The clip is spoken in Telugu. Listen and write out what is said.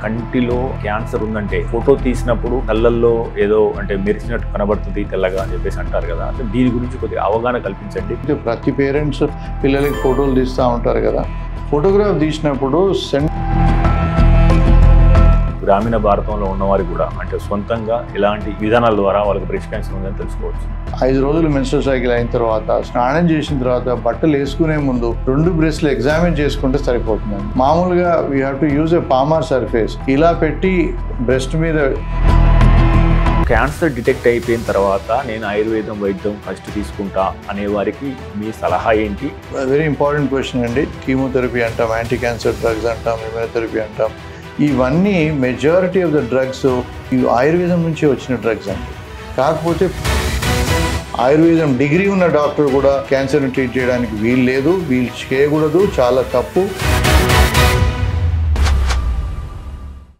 కంటిలో క్యాన్సర్ ఉందంటే ఫోటో తీసినప్పుడు కళ్ళల్లో ఏదో అంటే మెరిచినట్టు కనబడుతుంది తెల్లగా అని చెప్పేసి అంటారు కదా, అంటే దీని గురించి కొద్దిగా అవగాహన కల్పించండి. ప్రతి పేరెంట్స్ పిల్లలకి ఫోటోలు తీస్తూ ఉంటారు కదా, ఫోటోగ్రాఫ్ తీసినప్పుడు గ్రామీణ భారతంలో ఉన్నవారు కూడా అంటే సొంతంగా ఇలాంటి విధానాల ద్వారా వాళ్ళకి బ్రెస్ట్ క్యాన్సర్ ఉందని తెలుసుకోవచ్చు. 5 రోజులు మెన్స్ట్రువల్ సైకిల్ అయిన తర్వాత స్నానం చేసిన తర్వాత బట్టలు వేసుకునే ముందు 2 బ్రెస్ట్లు ఎగ్జామిన్ చేసుకుంటే సరిపోతుంది. మామూలుగా we have to use a palmar surface ఇలా పెట్టి బ్రెస్ట్ మీద. క్యాన్సర్ డిటెక్ట్ అయిపోయిన తర్వాత నేను ఆయుర్వేదం వైద్యం ఫస్ట్ తీసుకుంటా అనే వారికి మీ సలహా ఏంటి? వెరీ ఇంపార్టెంట్ క్వశ్చన్ అండి. కీమోథెరపీ అంటాం, యాంటీ క్యాన్సర్ డ్రగ్స్ అంటాం, ఇమ్యూనోథెరపీ అంటాం. ఇవన్నీ మెజారిటీ ఆఫ్ ద డ్రగ్స్ ఇవి ఆయుర్వేదం నుంచి వచ్చిన డ్రగ్స్ అండి. కాకపోతే ఆయుర్వేదం డిగ్రీ ఉన్న డాక్టర్ కూడా క్యాన్సర్ని ట్రీట్ చేయడానికి వీలు లేదు, వీలు చేయకూడదు, చాలా తప్పు.